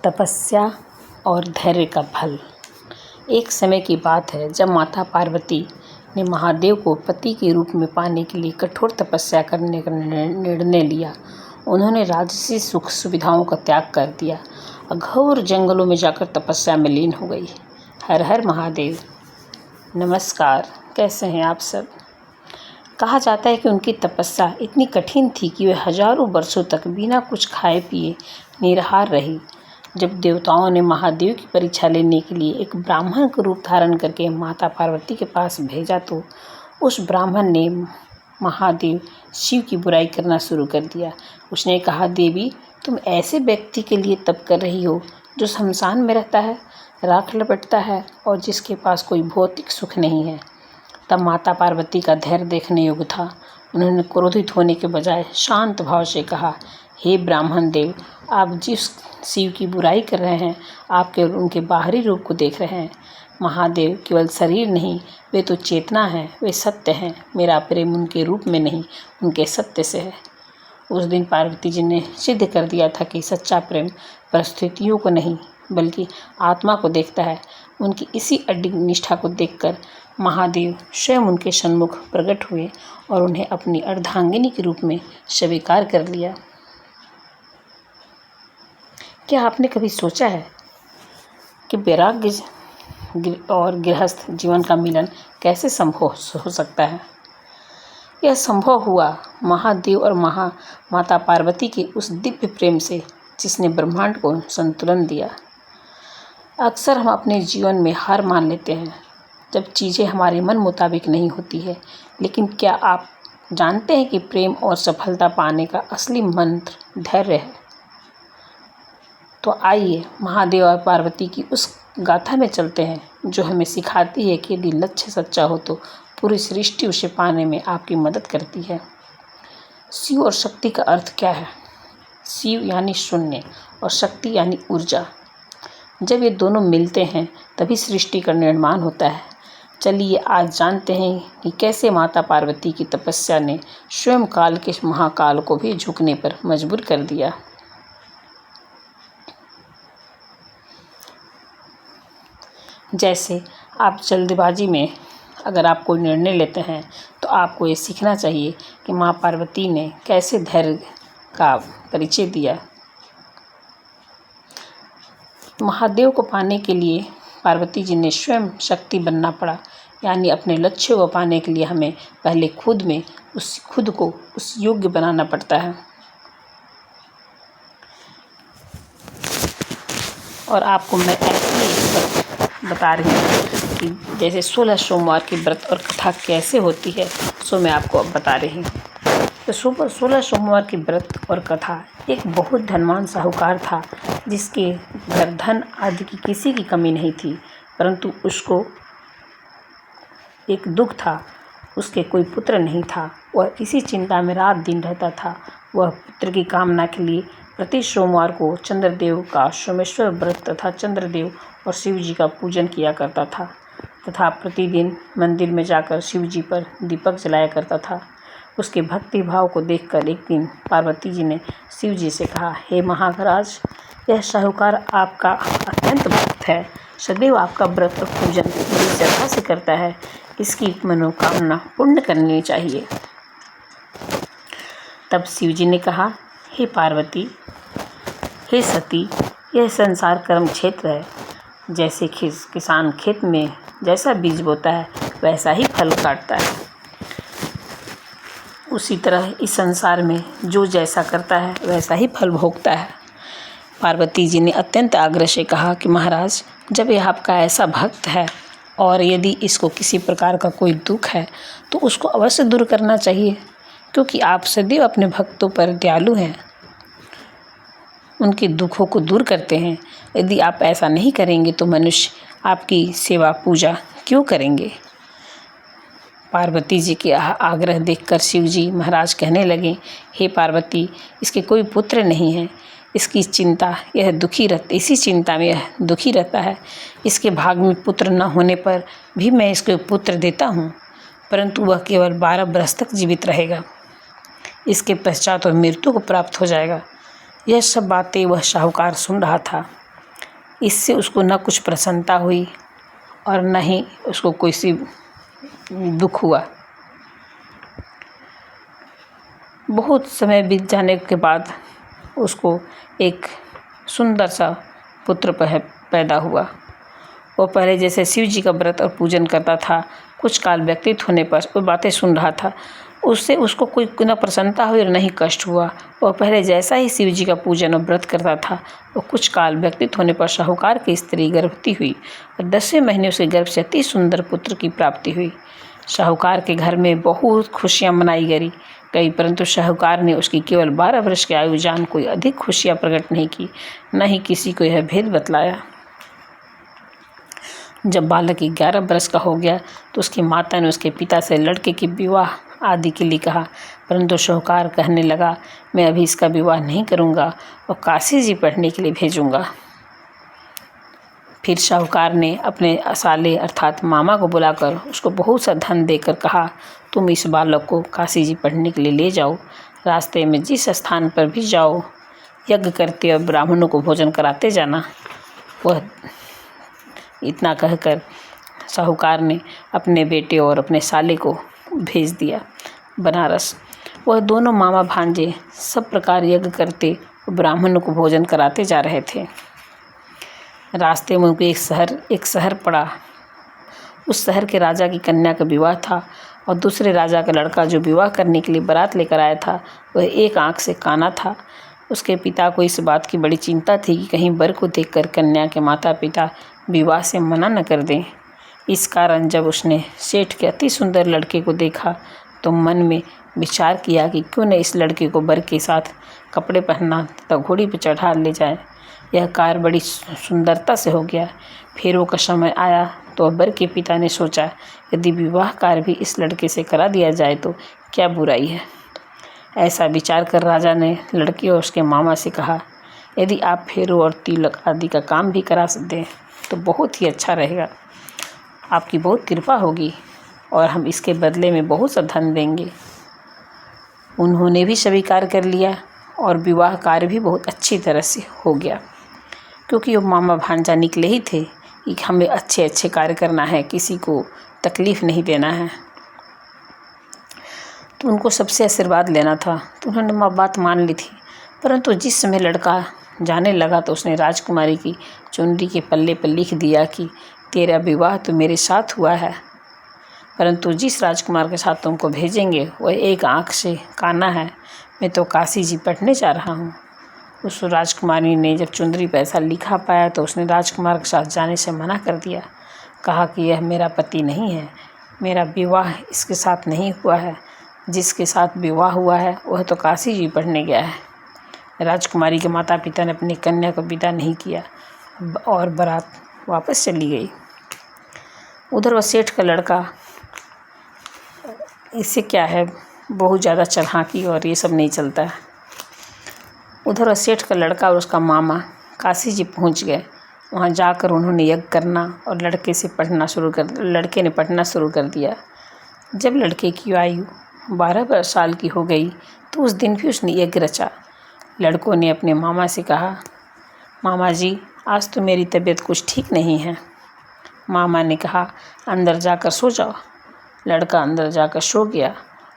तपस्या और धैर्य का फल। एक समय की बात है जब माता पार्वती ने महादेव को पति के रूप में पाने के लिए कठोर तपस्या करने का निर्णय लिया। उन्होंने राजसी सुख सुविधाओं का त्याग कर दिया, घोर जंगलों में जाकर तपस्या में लीन हो गई। हर हर महादेव। नमस्कार, कैसे हैं आप सब। कहा जाता है कि उनकी तपस्या इतनी कठिन थी कि वे हजारों वर्षों तक बिना कुछ खाए पिए निराहार रही। जब देवताओं ने महादेव की परीक्षा लेने के लिए एक ब्राह्मण का रूप धारण करके माता पार्वती के पास भेजा तो उस ब्राह्मण ने महादेव शिव की बुराई करना शुरू कर दिया। उसने कहा, देवी, तुम ऐसे व्यक्ति के लिए तप कर रही हो जो शमशान में रहता है, राख लपेटता है और जिसके पास कोई भौतिक सुख नहीं है। तब माता पार्वती का धैर्य देखने योग्य था। उन्होंने क्रोधित होने के बजाय शांत भाव से कहा, हे ब्राह्मण देव, आप जिस शिव की बुराई कर रहे हैं, आप केवल उनके बाहरी रूप को देख रहे हैं। महादेव केवल शरीर नहीं, वे तो चेतना है, वे सत्य हैं। मेरा प्रेम उनके रूप में नहीं, उनके सत्य से है। उस दिन पार्वती जी ने सिद्ध कर दिया था कि सच्चा प्रेम परिस्थितियों को नहीं बल्कि आत्मा को देखता है। उनकी इसी अडिग निष्ठा को देखकर महादेव स्वयं उनके सन्मुख प्रकट हुए और उन्हें अपनी अर्धांगिनी के रूप में स्वीकार कर लिया। क्या आपने कभी सोचा है कि वैराग्य और गृहस्थ जीवन का मिलन कैसे संभव हो सकता है? यह संभव हुआ महादेव और माता पार्वती के उस दिव्य प्रेम से जिसने ब्रह्मांड को संतुलन दिया। अक्सर हम अपने जीवन में हार मान लेते हैं जब चीज़ें हमारे मन मुताबिक नहीं होती है, लेकिन क्या आप जानते हैं कि प्रेम और सफलता पाने का असली मंत्र धैर्य है? तो आइए महादेव और पार्वती की उस गाथा में चलते हैं जो हमें सिखाती है कि यदि लक्ष्य सच्चा हो तो पूरी सृष्टि उसे पाने में आपकी मदद करती है। शिव और शक्ति का अर्थ क्या है? शिव यानी शून्य और शक्ति यानी ऊर्जा। जब ये दोनों मिलते हैं तभी सृष्टि का निर्माण होता है। चलिए आज जानते हैं कि कैसे माता पार्वती की तपस्या ने स्वयं काल के महाकाल को भी झुकने पर मजबूर कर दिया। जैसे आप जल्दबाजी में अगर आप कोई निर्णय लेते हैं तो आपको ये सीखना चाहिए कि माँ पार्वती ने कैसे धैर्य का परिचय दिया। महादेव को पाने के लिए पार्वती जी ने स्वयं शक्ति बनना पड़ा, यानी अपने लक्ष्य को पाने के लिए हमें पहले खुद को उस योग्य बनाना पड़ता है। और आपको मैं ऐसे बता रही हूँ कि जैसे 16 सोमवार की व्रत और कथा कैसे होती है, सो मैं आपको अब बता रही हूँ। तो 16 सोमवार की व्रत और कथा। एक बहुत धनवान साहूकार था जिसके घर धन आदि की किसी की कमी नहीं थी, परंतु उसको एक दुख था, उसके कोई पुत्र नहीं था। वह इसी चिंता में रात दिन रहता था। वह पुत्र की कामना के लिए प्रति सोमवार को चंद्रदेव का सोमेश्वर व्रत तथा चंद्रदेव और शिव जी का पूजन किया करता था तथा प्रतिदिन मंदिर में जाकर शिव जी पर दीपक जलाया करता था। उसके भक्ति भाव को देखकर एक दिन पार्वती जी ने शिव जी से कहा, हे महाराज, यह साहूकार आपका अत्यंत भक्त है, सदैव आपका व्रत और पूजन बड़ी श्रद्धा से करता है, इसकी मनोकामना पूर्ण करनी चाहिए। तब शिव जी ने कहा, हे पार्वती, हे सती, यह संसार कर्म क्षेत्र है। जैसे किसान खेत में जैसा बीज बोता है वैसा ही फल काटता है, उसी तरह इस संसार में जो जैसा करता है वैसा ही फल भोगता है। पार्वती जी ने अत्यंत आग्रह से कहा कि महाराज, जब यह आपका ऐसा भक्त है और यदि इसको किसी प्रकार का कोई दुख है तो उसको अवश्य दूर करना चाहिए, क्योंकि आप सदैव अपने भक्तों पर दयालु हैं, उनके दुखों को दूर करते हैं। यदि आप ऐसा नहीं करेंगे तो मनुष्य आपकी सेवा पूजा क्यों करेंगे? पार्वती जी के आग्रह देखकर शिव जी महाराज कहने लगे, हे पार्वती, इसके कोई पुत्र नहीं है, इसकी चिंता इसी चिंता में यह दुखी रहता है। इसके भाग में पुत्र न होने पर भी मैं इसको पुत्र देता हूँ, परंतु वह केवल 12 वर्ष तक जीवित रहेगा। इसके पश्चात वह मृत्यु को प्राप्त हो जाएगा। यह सब बातें वह साहूकार सुन रहा था। इससे उसको न कुछ प्रसन्नता हुई और न ही उसको कोई सी दुख हुआ। बहुत समय बीत जाने के बाद उसको एक सुंदर सा पुत्र पैदा हुआ। वो पहले जैसे शिव जी का व्रत और पूजन करता था, कुछ काल व्यतीत होने पर वो बातें सुन रहा था, उससे उसको कोई न प्रसन्नता हुई और न ही कष्ट हुआ। वह पहले जैसा ही शिव जी का पूजन और व्रत करता था, वो कुछ काल व्यतीत होने पर साहूकार की स्त्री गर्भवती हुई और 10वें महीने उसके गर्भ से अति सुंदर पुत्र की प्राप्ति हुई। साहूकार के घर में बहुत खुशियाँ मनाई गई, परंतु साहूकार ने उसकी केवल 12 वर्ष की आयु जान कोई अधिक खुशियाँ प्रकट नहीं की, न ही किसी को यह भेद बतलाया। जब बालक 11 वर्ष का हो गया तो उसकी माता ने उसके पिता से लड़के की विवाह आदि के लिए कहा, परंतु साहूकार कहने लगा, मैं अभी इसका विवाह नहीं करूँगा और काशी जी पढ़ने के लिए भेजूँगा। फिर साहूकार ने अपने साले अर्थात मामा को बुलाकर उसको बहुत सा धन देकर कहा, तुम इस बालक को काशी जी पढ़ने के लिए ले जाओ, रास्ते में जिस स्थान पर भी जाओ यज्ञ करते और ब्राह्मणों को भोजन कराते जाना। वह इतना कहकर साहूकार ने अपने बेटे और अपने साले को भेज दिया बनारस। वह दोनों मामा भांजे सब प्रकार यज्ञ करते और ब्राह्मणों को भोजन कराते जा रहे थे। रास्ते में उनको एक शहर पड़ा। उस शहर के राजा की कन्या का विवाह था और दूसरे राजा का लड़का जो विवाह करने के लिए बारात लेकर आया था वह एक आंख से काना था। उसके पिता को इस बात की बड़ी चिंता थी कि कहीं वर को देखकर कन्या के माता पिता विवाह से मना न कर दें। इस कारण जब उसने सेठ के अति सुंदर लड़के को देखा तो मन में विचार किया कि क्यों न इस लड़के को वर के साथ कपड़े पहना तथा घोड़ी पर चढ़ा ले जाए। यह कार्य बड़ी सुंदरता से हो गया। फेरों का समय आया तो वर के पिता ने सोचा, यदि विवाह कार्य भी इस लड़के से करा दिया जाए तो क्या बुराई है। ऐसा विचार कर राजा ने लड़के और उसके मामा से कहा, यदि आप फेरों और तिलक आदि का काम भी करा दें तो बहुत ही अच्छा रहेगा, आपकी बहुत कृपा होगी और हम इसके बदले में बहुत सा धन देंगे। उन्होंने भी स्वीकार कर लिया और विवाह कार्य भी बहुत अच्छी तरह से हो गया, क्योंकि वो मामा भांजा निकले ही थे कि हमें अच्छे अच्छे कार्य करना है, किसी को तकलीफ़ नहीं देना है। तो उनको सबसे आशीर्वाद लेना था, तो उन्होंने बात मान ली थी। परंतु जिस समय लड़का जाने लगा तो उसने राजकुमारी की चुनरी के पल्ले पर लिख दिया कि तेरा विवाह तो मेरे साथ हुआ है, परंतु जिस राजकुमार के साथ तुमको भेजेंगे वह एक आँख से काना है, मैं तो काशी जी पढ़ने जा रहा हूँ। उस राजकुमारी ने जब चुनरी पर ऐसा लिखा पाया तो उसने राजकुमार के साथ जाने से मना कर दिया। कहा कि यह मेरा पति नहीं है, मेरा विवाह इसके साथ नहीं हुआ है, जिसके साथ विवाह हुआ है वह तो काशी जी पढ़ने गया है। राजकुमारी के माता पिता ने अपनी कन्या को विदा नहीं किया और बारात वापस चली गई। उधर वह सेठ का लड़का, इससे क्या है, बहुत ज़्यादा चालाकी और ये सब नहीं चलता है। उधर वह सेठ का लड़का और उसका मामा काशी जी पहुंच गए। वहां जाकर उन्होंने यज्ञ करना और लड़के ने पढ़ना शुरू कर दिया। जब लड़के की आयु 12 साल की हो गई तो उस दिन भी उसने यज्ञ रचा। लड़कों ने अपने मामा से कहा, मामा जी आज तो मेरी तबीयत कुछ ठीक नहीं है। मामा ने कहा, अंदर जाकर सो जाओ। लड़का अंदर जाकर सो गया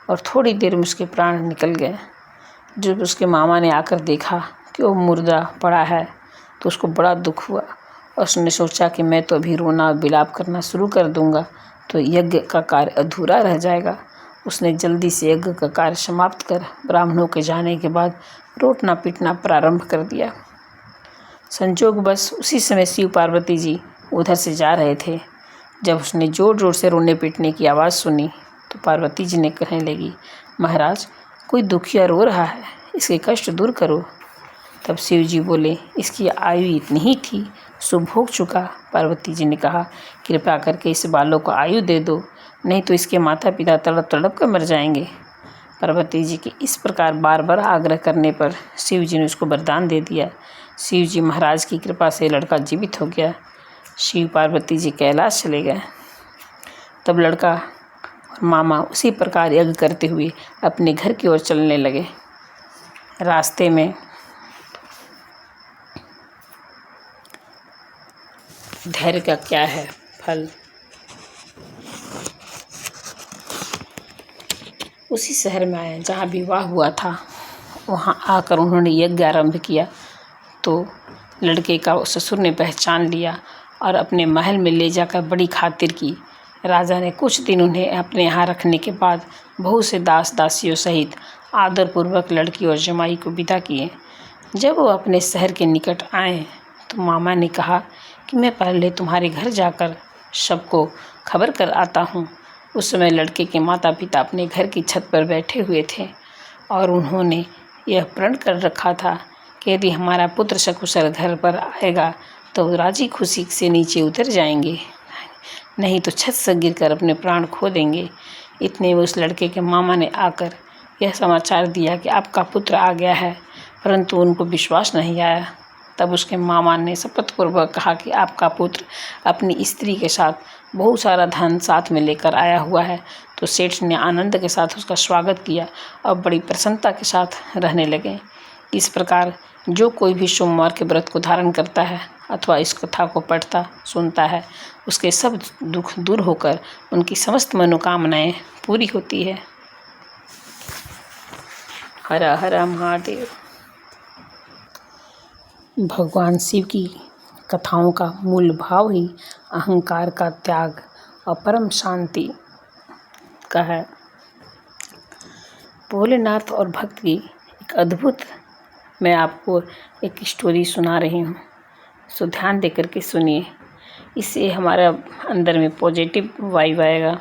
और थोड़ी देर में उसके प्राण निकल गए। जब उसके मामा ने आकर देखा कि वो मुर्दा पड़ा है तो उसको बड़ा दुख हुआ और उसने सोचा कि मैं तो अभी रोना और विलाप करना शुरू कर दूंगा तो यज्ञ का कार्य अधूरा रह जाएगा। उसने जल्दी से यज्ञ का कार्य समाप्त कर ब्राह्मणों के जाने के बाद रोटना पीटना प्रारंभ कर दिया। संजोगवश उसी समय शिव पार्वती जी उधर से जा रहे थे। जब उसने जोर जोर से रोने पीटने की आवाज़ सुनी तो पार्वती जी ने कहने लगी, महाराज कोई दुखिया रो रहा है, इसके कष्ट दूर करो। तब शिव जी बोले, इसकी आयु इतनी ही थी, सो भोग चुका। पार्वती जी ने कहा, कृपा करके इस बालक को आयु दे दो, नहीं तो इसके माता पिता तड़प तड़प कर मर जाएंगे। पार्वती जी के इस प्रकार बार बार आग्रह करने पर शिव जी ने उसको वरदान दे दिया। शिव जी महाराज की कृपा से लड़का जीवित हो गया। शिव पार्वती जी कैलाश चले गए। तब लड़का और मामा उसी प्रकार यज्ञ करते हुए अपने घर की ओर चलने लगे। रास्ते में धैर्य का क्या है फल। उसी शहर में आए जहाँ विवाह हुआ था। वहाँ आकर उन्होंने यज्ञ आरंभ किया तो लड़के का ससुर ने पहचान लिया और अपने महल में ले जाकर बड़ी खातिर की। राजा ने कुछ दिन उन्हें अपने यहाँ रखने के बाद बहुत से दास दासियों सहित आदरपूर्वक लड़की और जमाई को विदा किए। जब वो अपने शहर के निकट आए तो मामा ने कहा कि मैं पहले तुम्हारे घर जाकर सबको खबर कर आता हूँ। उस समय लड़के के माता पिता अपने घर की छत पर बैठे हुए थे और उन्होंने यह प्रण कर रखा था कि यदि हमारा पुत्र सकुशल घर पर आएगा तो राजी खुशी से नीचे उतर जाएंगे, नहीं तो छत से गिरकर अपने प्राण खो देंगे। इतने में उस लड़के के मामा ने आकर यह समाचार दिया कि आपका पुत्र आ गया है, परंतु उनको विश्वास नहीं आया। तब उसके मामा ने शपथपूर्वक कहा कि आपका पुत्र अपनी स्त्री के साथ बहुत सारा धन साथ में लेकर आया हुआ है। तो सेठ ने आनंद के साथ उसका स्वागत किया और बड़ी प्रसन्नता के साथ रहने लगे। इस प्रकार जो कोई भी सोमवार के व्रत को धारण करता है अथवा इस कथा को पढ़ता सुनता है, उसके सब दुख दूर होकर उनकी समस्त मनोकामनाएं पूरी होती है। हर हर महादेव। भगवान शिव की कथाओं का मूल भाव ही अहंकार का त्याग और परम शांति का है। भोलेनाथ और भक्त की एक अद्भुत, मैं आपको एक स्टोरी सुना रही हूँ, सो ध्यान देकर के सुनिए। इससे हमारा अंदर में पॉजिटिव वाइब आएगा।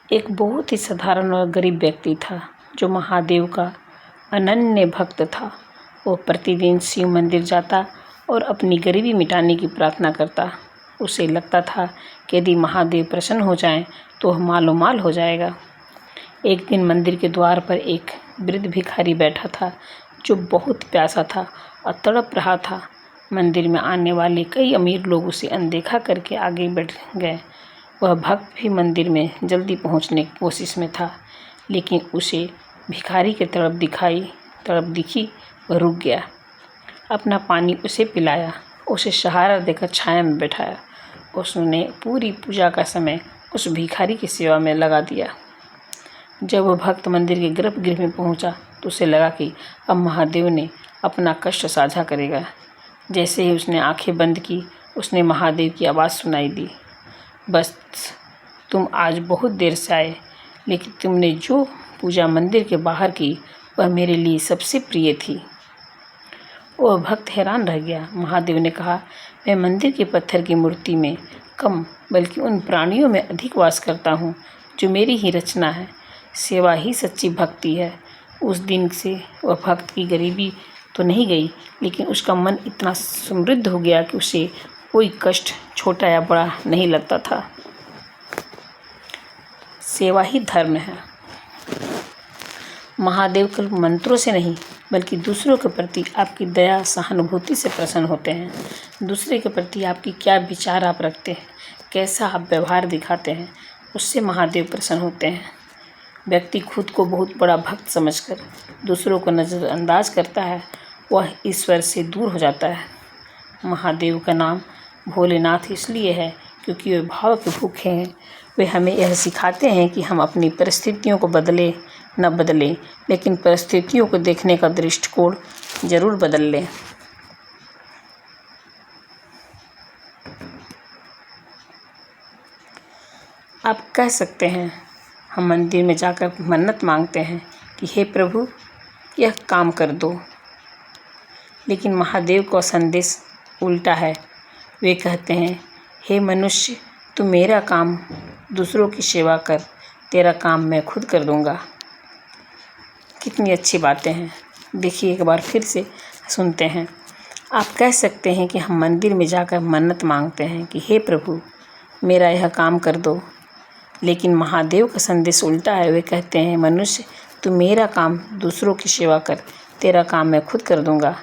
एक बहुत ही साधारण और गरीब व्यक्ति था जो महादेव का अनन्य भक्त था। वो प्रतिदिन शिव मंदिर जाता और अपनी गरीबी मिटाने की प्रार्थना करता। उसे लगता था कि यदि महादेव प्रसन्न हो जाएं तो वह मालो माल हो जाएगा। एक दिन मंदिर के द्वार पर एक वृद्ध भिखारी बैठा था जो बहुत प्यासा था और तड़प रहा था। मंदिर में आने वाले कई अमीर लोग उसे अनदेखा करके आगे बढ़ गए। वह भक्त भी मंदिर में जल्दी पहुंचने की कोशिश में था, लेकिन उसे भिखारी की तरफ दिखी वह रुक गया। अपना पानी उसे पिलाया, उसे सहारा देकर छाया में बैठाया। उसने पूरी पूजा का समय उस भिखारी की सेवा में लगा दिया। जब वह भक्त मंदिर के गर्भगृह में पहुंचा तो उसे लगा कि अब महादेव ने अपना कष्ट साझा करेगा। जैसे ही उसने आंखें बंद की, उसने महादेव की आवाज़ सुनाई दी, बस तुम आज बहुत देर से आए, लेकिन तुमने जो पूजा मंदिर के बाहर की वह मेरे लिए सबसे प्रिय थी। वह भक्त हैरान रह गया। महादेव ने कहा, मैं मंदिर के पत्थर की मूर्ति में कम बल्कि उन प्राणियों में अधिक वास करता हूँ जो मेरी ही रचना है। सेवा ही सच्ची भक्ति है। उस दिन से वह भक्त की गरीबी तो नहीं गई, लेकिन उसका मन इतना समृद्ध हो गया कि उसे कोई कष्ट छोटा या बड़ा नहीं लगता था। सेवा ही धर्म है। महादेव केवल मंत्रों से नहीं बल्कि दूसरों के प्रति आपकी दया सहानुभूति से प्रसन्न होते हैं। दूसरे के प्रति आपकी क्या विचार आप रखते हैं, कैसा आप व्यवहार दिखाते हैं, उससे महादेव प्रसन्न होते हैं। व्यक्ति खुद को बहुत बड़ा भक्त समझकर दूसरों को नज़रअंदाज करता है, वह ईश्वर से दूर हो जाता है। महादेव का नाम भोलेनाथ इसलिए है क्योंकि वे भाव के भूखे हैं। वे हमें यह सिखाते हैं कि हम अपनी परिस्थितियों को बदलें न बदलें, लेकिन परिस्थितियों को देखने का दृष्टिकोण ज़रूर बदल लें। आप कह सकते हैं, हम मंदिर में जाकर मन्नत मांगते हैं कि हे प्रभु यह काम कर दो, लेकिन महादेव का संदेश उल्टा है। वे कहते हैं, हे मनुष्य तू मेरा काम दूसरों की सेवा कर, तेरा काम मैं खुद कर दूंगा। कितनी अच्छी बातें हैं। देखिए एक बार फिर से सुनते हैं। आप कह सकते हैं कि हम मंदिर में जाकर मन्नत मांगते हैं कि हे प्रभु मेरा यह काम कर दो, लेकिन महादेव का संदेश उल्टा है। वे कहते हैं, मनुष्य तू मेरा काम दूसरों की सेवा कर, तेरा काम मैं खुद कर दूंगा।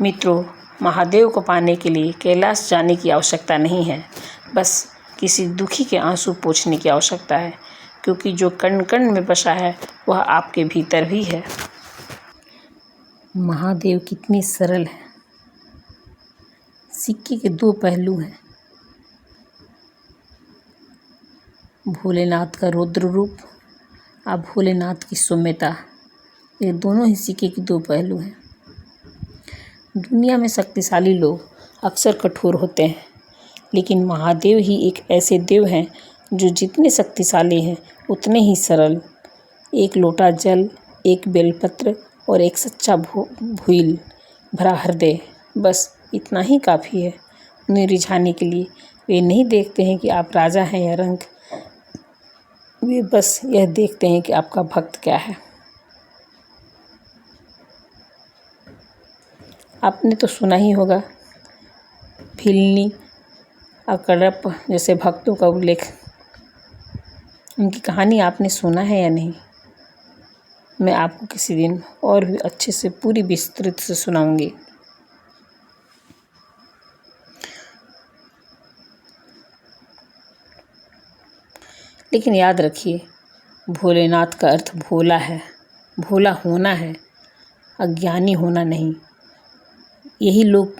मित्रों, महादेव को पाने के लिए कैलाश जाने की आवश्यकता नहीं है, बस किसी दुखी के आंसू पोंछने की आवश्यकता है, क्योंकि जो कण कण में बसा है वह आपके भीतर भी है। महादेव कितनी सरल है। सिक्के के दो पहलू हैं। भोलेनाथ का रुद्र रूप और भोलेनाथ की सौम्यता, ये दोनों ही सिक्के के दो पहलू हैं। दुनिया में शक्तिशाली लोग अक्सर कठोर होते हैं, लेकिन महादेव ही एक ऐसे देव हैं जो जितने शक्तिशाली हैं उतने ही सरल। एक लोटा जल, एक बेलपत्र और एक सच्चा भूल भरा हृदय, बस इतना ही काफ़ी है उन्हें रिझाने के लिए। वे नहीं देखते हैं कि आप राजा हैं या रंक, वे बस यह देखते हैं कि आपका भक्त क्या है। आपने तो सुना ही होगा भिल्ली और कड़प जैसे भक्तों का उल्लेख। उनकी कहानी आपने सुना है या नहीं? मैं आपको किसी दिन और भी अच्छे से पूरी विस्तृत से सुनाऊंगी। लेकिन याद रखिए, भोलेनाथ का अर्थ भोला है, भोला होना है, अज्ञानी होना नहीं। यही लोग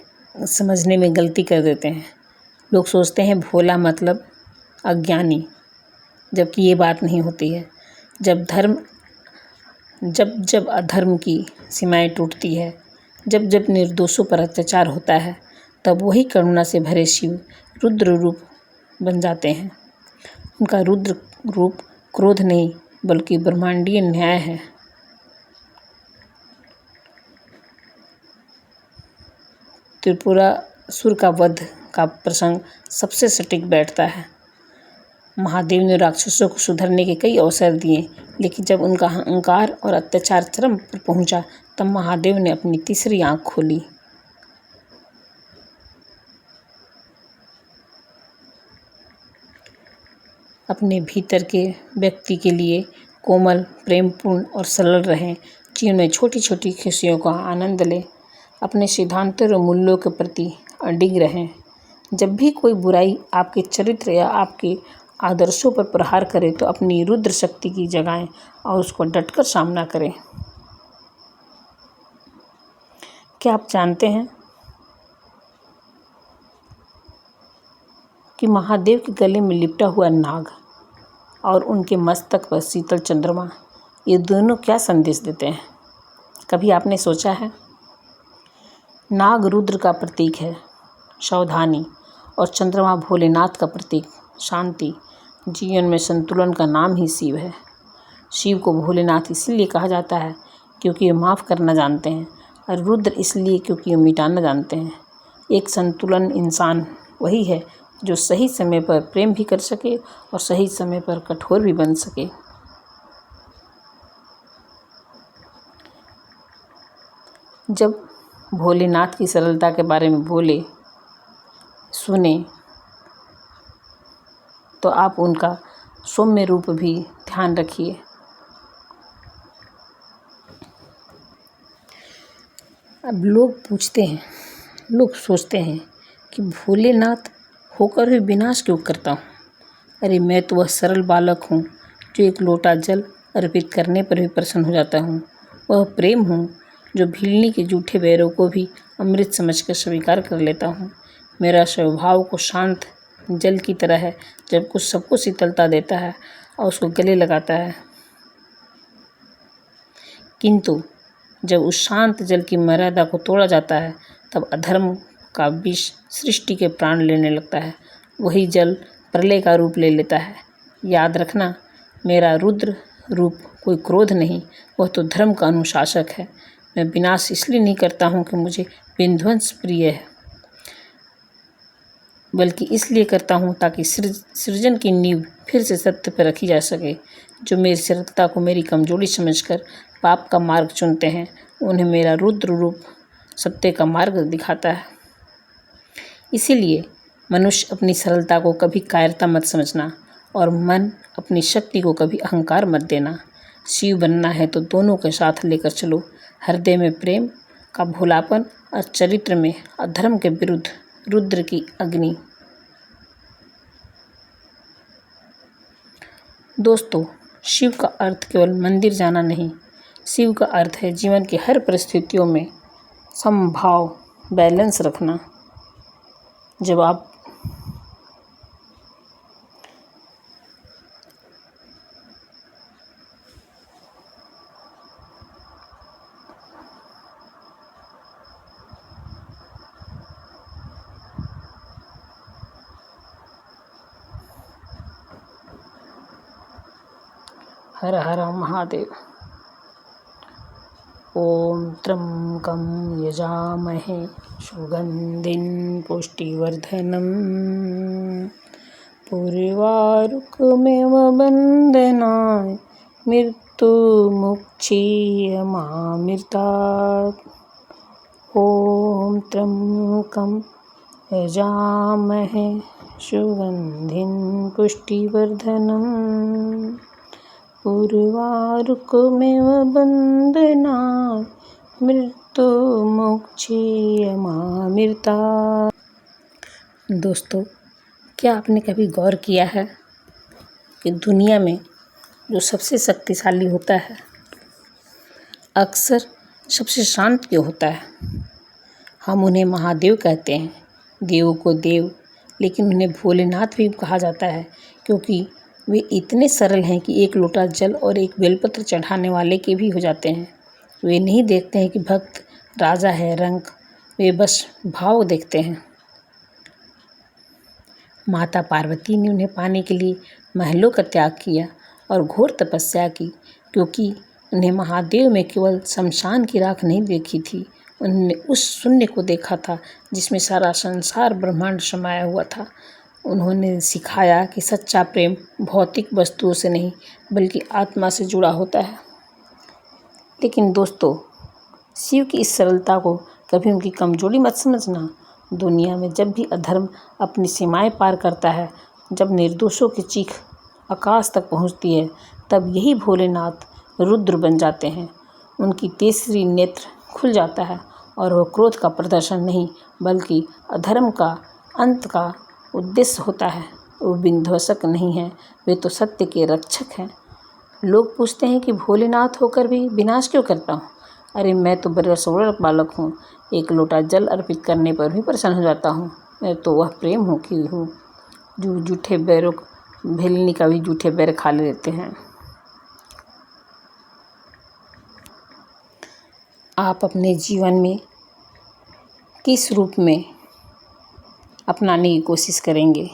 समझने में गलती कर देते हैं। लोग सोचते हैं भोला मतलब अज्ञानी, जबकि ये बात नहीं होती है। जब अधर्म की सीमाएं टूटती है, जब निर्दोषों पर अत्याचार होता है, तब वही करुणा से भरे शिव रुद्र रूप बन जाते हैं। उनका रुद्र रूप क्रोध नहीं बल्कि ब्रह्मांडीय न्याय है। त्रिपुरासुर का वध का प्रसंग सबसे सटीक बैठता है। महादेव ने राक्षसों को सुधरने के कई अवसर दिए, लेकिन जब उनका अहंकार और अत्याचार चरम पर पहुंचा, तब महादेव ने अपनी तीसरी आंख खोली। अपने भीतर के व्यक्ति के लिए कोमल, प्रेमपूर्ण और सरल रहें। जीवन में छोटी छोटी खुशियों का आनंद लें। अपने सिद्धांतों और मूल्यों के प्रति अडिग रहें। जब भी कोई बुराई आपके चरित्र या आपके आदर्शों पर प्रहार करे, तो अपनी रुद्र शक्ति की जगाएं और उसको डटकर सामना करें। क्या आप जानते हैं कि महादेव के गले में लिपटा हुआ नाग और उनके मस्तक पर शीतल चंद्रमा, ये दोनों क्या संदेश देते हैं? कभी आपने सोचा है? नाग रुद्र का प्रतीक है, सावधानी, और चंद्रमा भोलेनाथ का प्रतीक, शांति। जीवन में संतुलन का नाम ही शिव है। शिव को भोलेनाथ इसलिए कहा जाता है क्योंकि वे माफ़ करना जानते हैं, और रुद्र इसलिए क्योंकि वे मिटाना जानते हैं। एक संतुलन इंसान वही है जो सही समय पर प्रेम भी कर सके और सही समय पर कठोर भी बन सके। जब भोलेनाथ की सरलता के बारे में सुने, तो आप उनका सौम्य रूप भी ध्यान रखिए। अब लोग सोचते हैं कि भोलेनाथ होकर भी विनाश क्यों करता हूँ? अरे मैं तो वह सरल बालक हूँ जो एक लोटा जल अर्पित करने पर भी प्रसन्न हो जाता हूँ। वह प्रेम हूँ जो भिलनी के जूठे बैरों को भी अमृत समझकर स्वीकार कर लेता हूँ। मेरा स्वभाव को शांत जल की तरह है, जब कुछ सबको शीतलता देता है और उसको गले लगाता है। किंतु जब उस शांत जल की मर्यादा को तोड़ा जाता है, तब अधर्म का विष सृष्टि के प्राण लेने लगता है। वही जल प्रलय का रूप ले लेता है। याद रखना, मेरा रुद्र रूप कोई क्रोध नहीं, वह तो धर्म का अनुशासक है। मैं विनाश इसलिए नहीं करता हूँ कि मुझे विध्वंस प्रिय है, बल्कि इसलिए करता हूँ ताकि सृजन की नींव फिर से सत्य पर रखी जा सके। जो मेरी सरलता को मेरी कमजोरी समझकर पाप का मार्ग चुनते हैं, उन्हें मेरा रुद्र रूप सत्य का मार्ग दिखाता है। इसीलिए मनुष्य अपनी सरलता को कभी कायरता मत समझना, और मन अपनी शक्ति को कभी अहंकार मत देना। शिव बनना है तो दोनों के साथ लेकर चलो। हृदय में प्रेम का भोलापन और चरित्र में अधर्म के विरुद्ध रुद्र की अग्नि। दोस्तों, शिव का अर्थ केवल मंदिर जाना नहीं, शिव का अर्थ है जीवन की हर परिस्थितियों में समभाव, बैलेंस रखना। जब आप हर हर महादेव। ॐ त्र्यम्बकं यजामहे सुगन्धिं पुष्टिवर्धनम् उर्वारुकमिव बन्धनाय मृत्युमुक्षीयमामृतात्। ॐ त्र्यम्बकं यजामहे सुगन्धिं पुष्टिवर्धनम् उर्वारुकमिव बन्धनाय मृत्युमुक्षीयमामृतात्। दोस्तों, क्या आपने कभी गौर किया है कि दुनिया में जो सबसे शक्तिशाली होता है अक्सर सबसे शांत क्यों होता है? हम उन्हें महादेव कहते हैं, देवों को देव, लेकिन उन्हें भोलेनाथ भी कहा जाता है क्योंकि वे इतने सरल हैं कि एक लोटा जल और एक बेलपत्र चढ़ाने वाले के भी हो जाते हैं। वे नहीं देखते हैं कि भक्त राजा है रंक, वे बस भाव देखते हैं। माता पार्वती ने उन्हें पाने के लिए महलों का त्याग किया और घोर तपस्या की, क्योंकि उन्हें महादेव में केवल शमशान की राख नहीं देखी थी, उन्होंने उस शून्य को देखा था जिसमें सारा संसार ब्रह्मांड समाया हुआ था। उन्होंने सिखाया कि सच्चा प्रेम भौतिक वस्तुओं से नहीं बल्कि आत्मा से जुड़ा होता है। लेकिन दोस्तों, शिव की इस सरलता को कभी उनकी कमजोरी मत समझना। दुनिया में जब भी अधर्म अपनी सीमाएं पार करता है, जब निर्दोषों की चीख आकाश तक पहुंचती है, तब यही भोलेनाथ रुद्र बन जाते हैं। उनकी तीसरी नेत्र खुल जाता है और वह क्रोध का प्रदर्शन नहीं बल्कि अधर्म का अंत का उद्देश्य होता है। वो विध्वंसक नहीं है, वे तो सत्य के रक्षक हैं। लोग पूछते हैं कि भोलेनाथ होकर भी विनाश क्यों करता हूँ? अरे मैं तो बरसोड़ बालक हूँ, एक लोटा जल अर्पित करने पर भी प्रसन्न हो जाता हूँ। मैं तो वह प्रेम हूँ कि हूँ जो जूठे बैरों भेलनी का भी जूठे बैर खा लेते हैं। आप अपने जीवन में किस रूप में अपनाने की कोशिश करेंगे?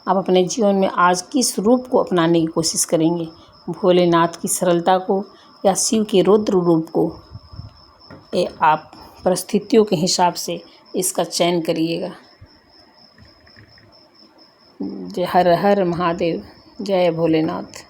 आप अपने जीवन में आज किस रूप को अपनाने की कोशिश करेंगे? भोलेनाथ की सरलता को या शिव के रौद्र रूप को? ये आप परिस्थितियों के हिसाब से इसका चयन करिएगा। जय हर हर महादेव, जय भोलेनाथ।